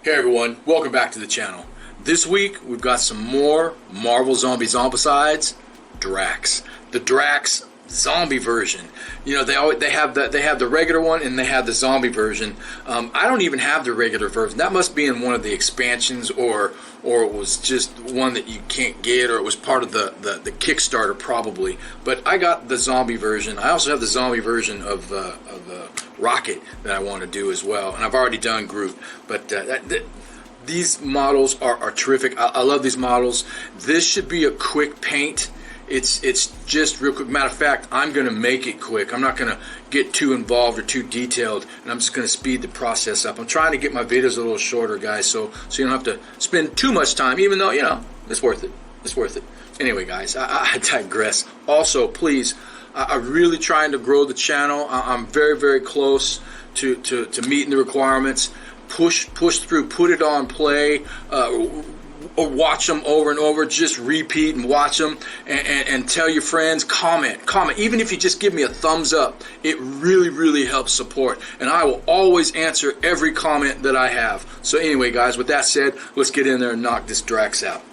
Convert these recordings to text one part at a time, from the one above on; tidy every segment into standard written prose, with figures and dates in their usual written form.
Hey everyone, welcome back to the channel. This week we've got some more Marvel Zombies Zombicides, Drax. The Drax zombie version. You know, they have the regular one and they have the zombie version. I don't even have the regular version. That must be in one of the expansions, or it was just one that you can't get, or it was part of the Kickstarter probably. But I got the zombie version. I also have the zombie version of Rocket that I want to do as well, and I've already done Groot. But these models are terrific. I love these models. This should be a quick paint. It's just real quick. Matter of fact, I'm going to make it quick. I'm not going to get too involved or too detailed, and I'm just going to speed the process up. I'm trying to get my videos a little shorter, guys, so you don't have to spend too much time, even though, you know, it's worth it. It's worth it. Anyway, guys, I digress. Also, please, I'm really trying to grow the channel. I'm very, very close to meeting the requirements. Push through, put it on play, or watch them over and over. Just repeat and watch them, and tell your friends. Comment. Even if you just give me a thumbs up, it really, really helps support. And I will always answer every comment that I have. So anyway, guys, with that said, let's get in there and knock this Drax out.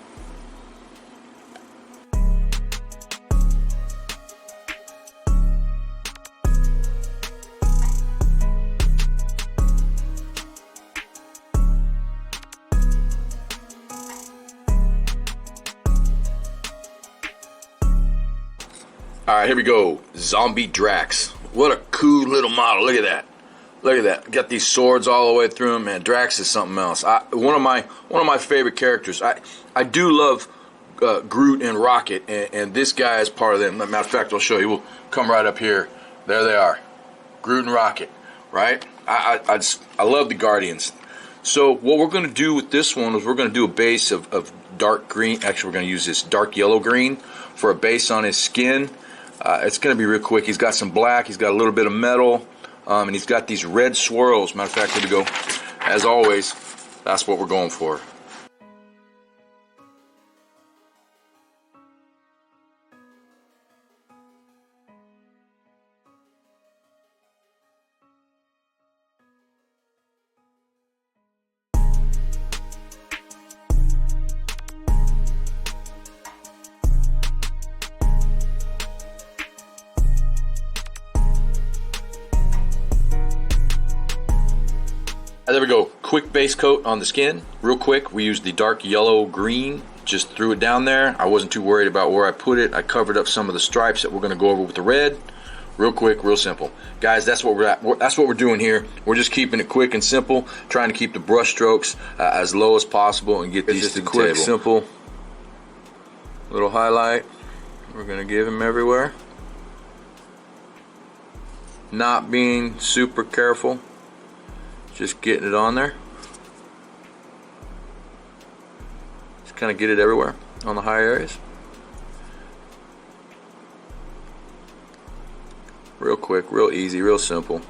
Alright, here we go. Zombie Drax. What a cool little model. Look at that. Look at that. Got these swords all the way through him, man. Drax is something else. One of my favorite characters. I do love Groot and Rocket, and this guy is part of them. Matter of fact, I'll show you. We'll come right up here. There they are. Groot and Rocket. Right? I love the Guardians. So what we're going to do with this one is we're going to do a base of dark green. Actually, we're going to use this dark yellow green for a base on his skin. It's going to be real quick. He's got some black, he's got a little bit of metal, and he's got these red swirls. Matter of fact, here we go. As always, that's what we're going for. There we go. Quick base coat on the skin. Real quick. We used the dark yellow green. Just threw it down there. I wasn't too worried about where I put it. I covered up some of the stripes that we're going to go over with the red. Real quick, real simple. Guys, that's what we're doing here. We're just keeping it quick and simple. Trying to keep the brush strokes as low as possible and get these to the quick, table. Simple little highlight. We're going to give him everywhere. Not being super careful. Just getting it on there. Just kind of get it everywhere on the high areas. Real quick, real easy, real simple.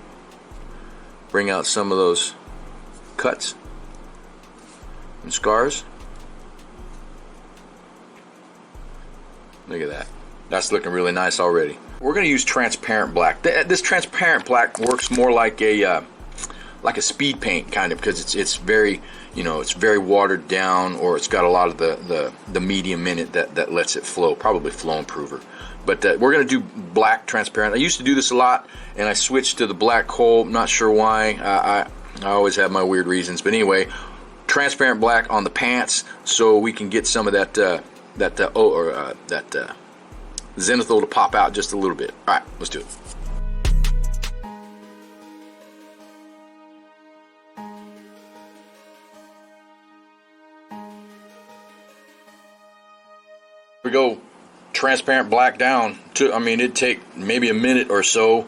Bring out some of those cuts and scars. Look at that. That's looking really nice already. We're going to use transparent black. This transparent black works more like a speed paint kind of, because it's very, you know, it's very watered down, or it's got a lot of the medium in it that lets it flow, probably flow improver. But we're going to do black transparent. I used to do this a lot, and I switched to the black coal. I'm not sure why. I always have my weird reasons, but anyway, transparent black on the pants so we can get some of that zenithal to pop out just a little bit. All right, let's do it. We go transparent black down to, I mean, it'd take maybe a minute or so.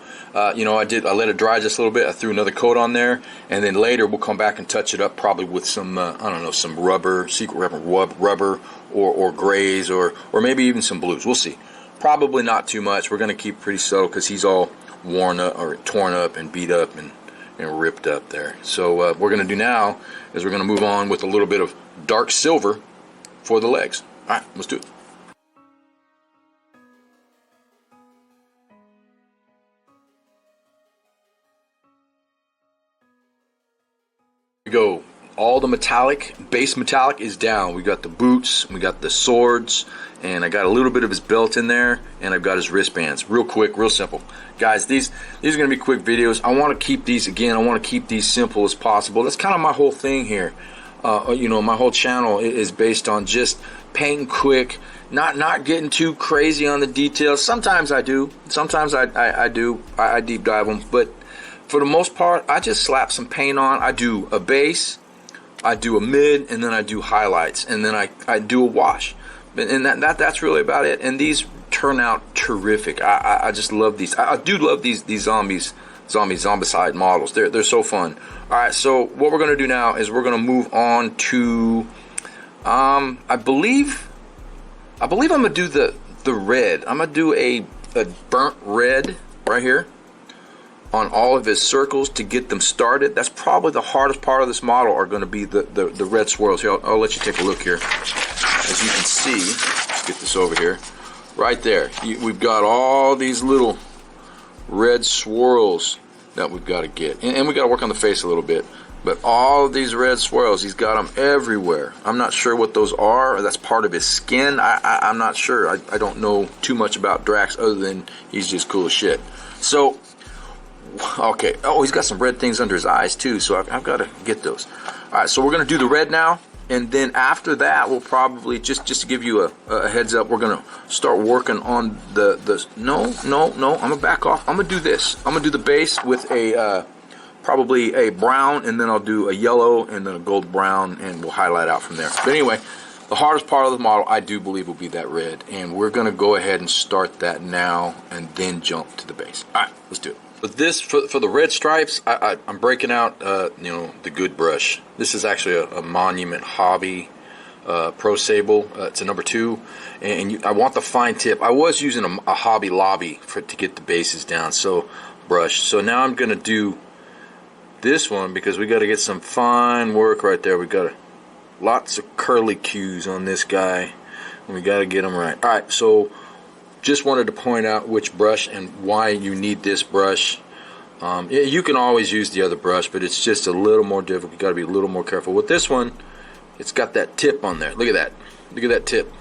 You know, I let it dry just a little bit. I threw another coat on there, and then later we'll come back and touch it up, probably with some I don't know, some rubber, secret rubber, or grays, or maybe even some blues. We'll see. Probably not too much. We're going to keep pretty subtle because he's all worn up or torn up and beat up and ripped up there. So what we're going to do now is we're going to move on with a little bit of dark silver for the legs. All right, let's do it. We go all the metallic, base metallic is down. We got the boots, we got the swords, and I got a little bit of his belt in there, and I've got his wristbands. Real quick, real simple. Guys, these are going to be quick videos. I want to keep these, again, I want to keep these simple as possible. That's kind of my whole thing here. You know, my whole channel is based on just painting quick, not getting too crazy on the details. Sometimes I do. Sometimes I do. I deep dive them, but for the most part, I just slap some paint on. I do a base, I do a mid, and then I do highlights, and then I do a wash. And that's really about it. And these turn out terrific. I just love these. I do love these zombicide models. They're so fun. All right, so what we're gonna do now is we're gonna move on to I believe I'm gonna do the red. I'm gonna do a burnt red right here on all of his circles to get them started. That's probably the hardest part of this model, are going to be the red swirls. Here, I'll let you take a look here. As you can see, let's get this over here. Right there, we've got all these little red swirls that we've got to get. And we got to work on the face a little bit. But all of these red swirls, he's got them everywhere. I'm not sure what those are. That's part of his skin. I'm not sure. I don't know too much about Drax other than he's just cool as shit. So, okay. Oh, he's got some red things under his eyes too, so I've got to get those. All right, so we're going to do the red now, and then after that, we'll probably, just to give you a heads up, we're going to start working on no, I'm going to back off. I'm going to do this. I'm going to do the base with probably a brown, and then I'll do a yellow, and then a gold brown, and we'll highlight out from there. But anyway, the hardest part of the model, I do believe, will be that red, and we're going to go ahead and start that now, and then jump to the base. All right, let's do it. But this, for the red stripes, I'm breaking out, you know, the good brush. This is actually a Monument Hobby Pro Sable. It's a number 2, and I want the fine tip. I was using a Hobby Lobby to get the bases down, so brush. So now I'm going to do this one because we got to get some fine work right there. We got lots of curly cues on this guy, and we got to get them right. All right, so just wanted to point out which brush and why you need this brush. You can always use the other brush, but it's just a little more difficult. You got to be a little more careful with this one. It's got that tip on there. Look at that. Look at that tip.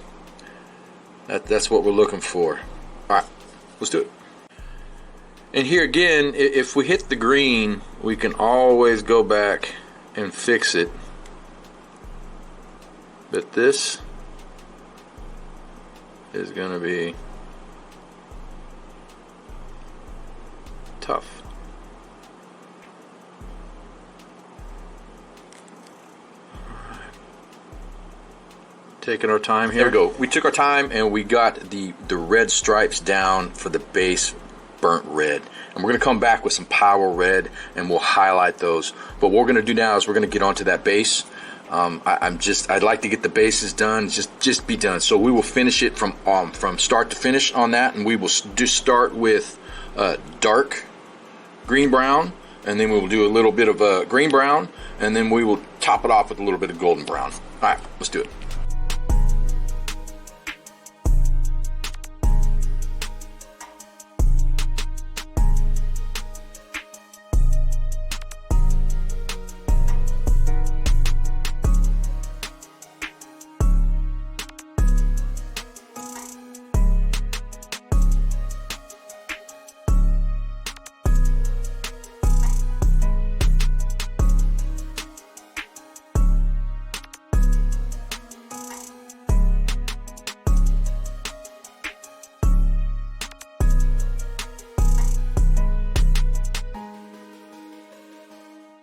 That's what we're looking for. All right, let's do it. And here again, if we hit the green, we can always go back and fix it. But this is going to be tough. Taking our time here. There we go. We took our time and we got the red stripes down for the base burnt red, and we're going to come back with some power red and we'll highlight those. But what we're going to do now is we're going to get onto that base. I'd like to get the bases done, just be done. So we will finish it from start to finish on that, and we will just start with dark green brown, and then we will do a little bit of green brown, and then we will top it off with a little bit of golden brown. All right, let's do it.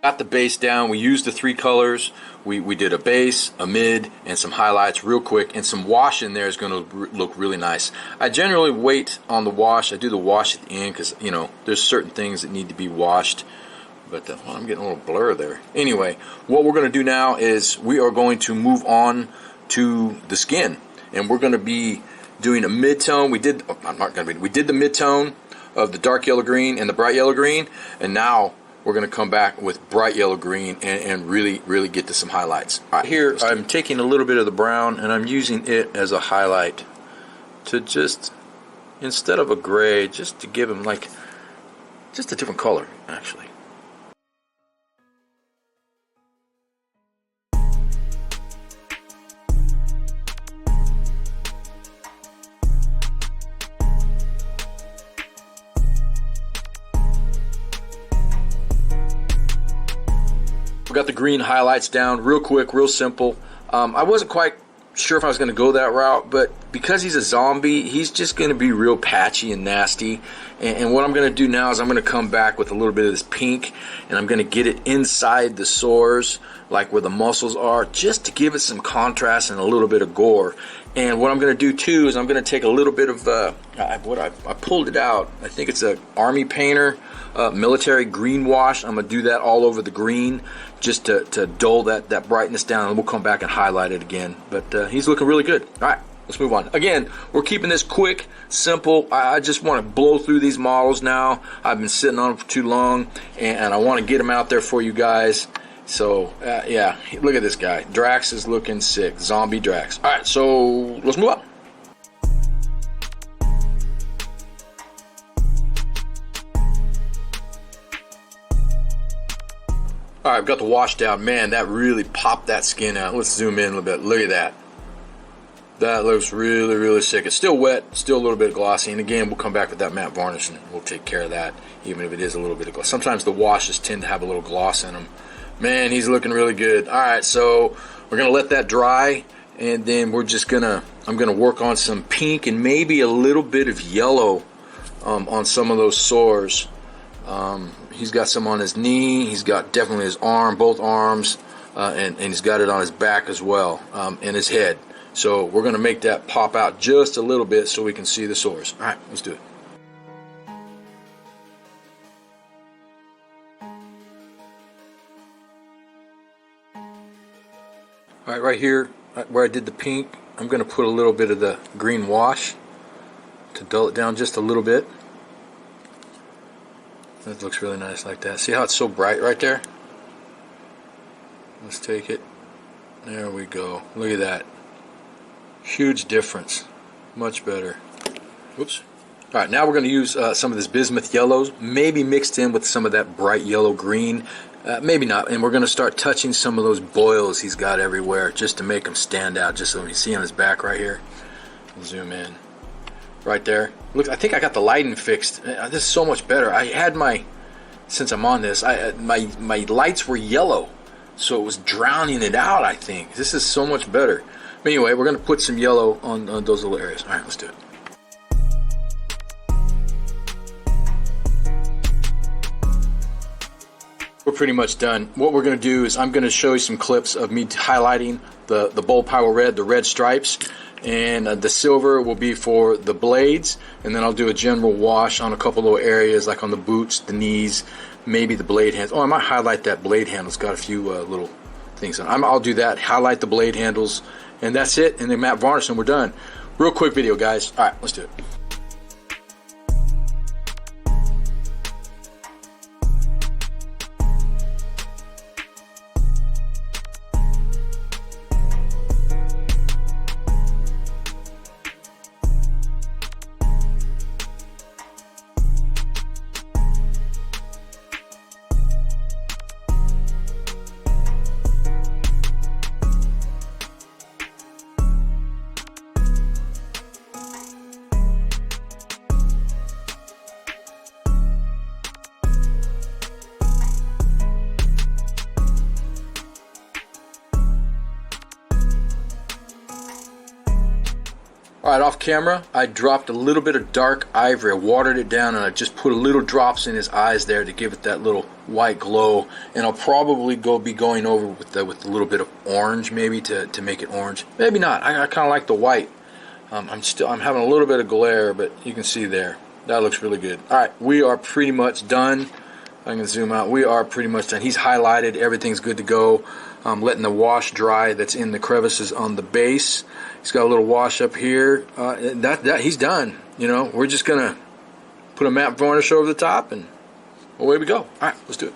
Got the base down. We used the 3 colors. We did a base, a mid, and some highlights real quick, and some wash in there is going to look really nice. I generally wait on the wash. I do the wash at the end because, you know, there's certain things that need to be washed. But well, I'm getting a little blur there. Anyway, what we're going to do now is we are going to move on to the skin, and we're going to be doing a mid-tone. We did the mid-tone of the dark yellow green and the bright yellow green, and now we're going to come back with bright yellow green and really get to some highlights. All right, here I'm taking a little bit of the brown and I'm using it as a highlight to just, instead of a gray, just to give him like just a different color actually. got the green highlights down real quick, real simple. I wasn't quite sure if I was going to go that route, but because he's a zombie, he's just going to be real patchy and nasty. And what I'm going to do now is I'm going to come back with a little bit of this pink, and I'm going to get it inside the sores, like where the muscles are, just to give it some contrast and a little bit of gore. And what I'm going to do too is I'm going to take a little bit of I pulled it out. I think it's a Army Painter military green wash. I'm going to do that all over the green just to dull that brightness down, and we'll come back and highlight it again. But he's looking really good. All right, let's move on. Again, we're keeping this quick, simple. I just want to blow through these models now. I've been sitting on them for too long, and I want to get them out there for you guys. So, yeah, look at this guy. Drax is looking sick. Zombie Drax. All right, so let's move on. All right, I've got the wash down. Man, that really popped that skin out. Let's zoom in a little bit. Look at that. That looks really, really sick. It's still wet, still a little bit glossy. And again, we'll come back with that matte varnish and we'll take care of that, even if it is a little bit of gloss. Sometimes the washes tend to have a little gloss in them. Man, he's looking really good. All right, so we're going to let that dry, and then we're just going to, I'm going to work on some pink and maybe a little bit of yellow on some of those sores. He's got some on his knee. He's got definitely his arm, both arms, and he's got it on his back as well, and his head. So we're going to make that pop out just a little bit so we can see the sores. All right, let's do it. All right, right here where I did the pink, I'm going to put a little bit of the green wash to dull it down just a little bit. That looks really nice like that. See how it's so bright right there? Let's take it. There we go. Look at that. Huge difference. Much better. Whoops. All right, now we're going to use some of this bismuth yellows, maybe mixed in with some of that bright yellow green. Maybe not. And we're going to start touching some of those boils he's got everywhere just to make them stand out, just so you see on his back right here. Zoom in. Right there. Look, I think I got the lighting fixed. This is so much better. I had since I'm on this, my lights were yellow, so it was drowning it out, I think. This is so much better. But anyway, we're going to put some yellow on those little areas. All right, let's do it. We're pretty much done. What we're going to do is I'm going to show you some clips of me highlighting the bold power red, the red stripes, and the silver will be for the blades, and then I'll do a general wash on a couple little areas like on the boots, the knees, maybe the blade handles. Oh, I might highlight that blade handle. It's got a few little things on it. I'll do that, highlight the blade handles, and that's it, and then matte varnish and we're done. Real quick video, guys. All right, let's do it. Alright, off camera, I dropped a little bit of dark ivory. I watered it down and I just put a little drops in his eyes there to give it that little white glow. And I'll probably be going over with a little bit of orange maybe to make it orange. Maybe not. I kind of like the white. I'm having a little bit of glare, but you can see there. That looks really good. Alright, we are pretty much done. I can zoom out. We are pretty much done. He's highlighted. Everything's good to go. I'm letting the wash dry that's in the crevices on the base. He's got a little wash up here. He's done. You know, we're just gonna put a matte varnish over the top, and away we go. All right, let's do it.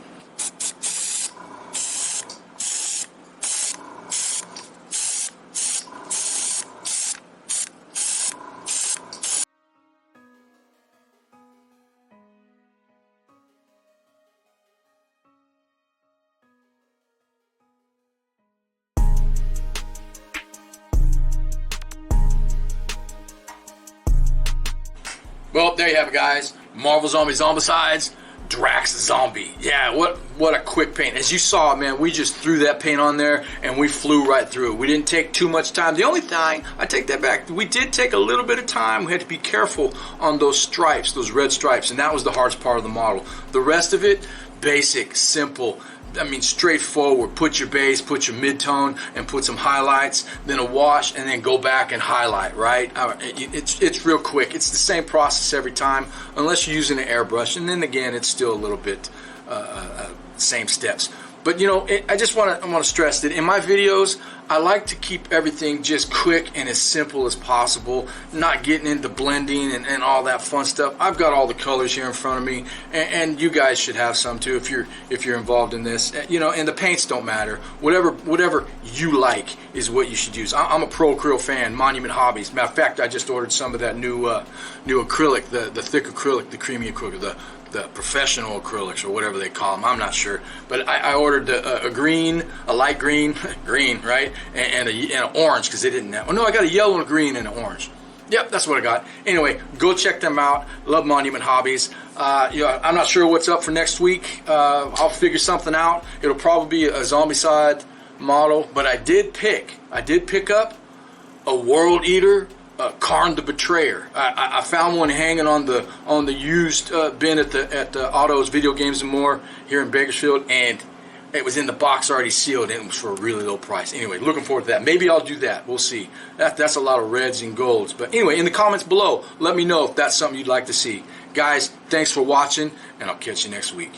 Well, there you have it, guys. Marvel Zombies Zombicides. Drax Zombie. Yeah, what a quick paint. As you saw, man, we just threw that paint on there and we flew right through it. We didn't take too much time. The only thing, I take that back, we did take a little bit of time. We had to be careful on those stripes, those red stripes, and that was the hardest part of the model. The rest of it, basic, simple. I mean, straightforward. Put your base, put your mid-tone, and put some highlights, then a wash, and then go back and highlight, right? It's real quick. It's the same process every time, unless you're using an airbrush, and then again, it's still a little bit same steps. But, you know, I want to stress that in my videos, I like to keep everything just quick and as simple as possible, not getting into blending and all that fun stuff. I've got all the colors here in front of me, and you guys should have some too if you're involved in this. You know, and the paints don't matter. Whatever you like is what you should use. I'm a pro acrylic fan, Monument Hobbies. Matter of fact, I just ordered some of that new acrylic, the thick acrylic, the creamy acrylic, the professional acrylics or whatever they call them. I'm not sure, but I ordered a green, a light green, green, right, and an orange because they didn't have. Oh no, I got a yellow and a green and an orange. Yep, that's what I got. Anyway, go check them out. Love Monument Hobbies. You know, I'm not sure what's up for next week. I'll figure something out. It'll probably be a Zombicide model, but I did pick up a World Eater. Karn the Betrayer. I found one hanging on the used bin at the Autos, Video Games and More here in Bakersfield, and it was in the box already sealed, and it was for a really low price. Anyway, looking forward to that. Maybe I'll do that. We'll see. That's a lot of reds and golds. But anyway, in the comments below, let me know if that's something you'd like to see. Guys, thanks for watching, and I'll catch you next week.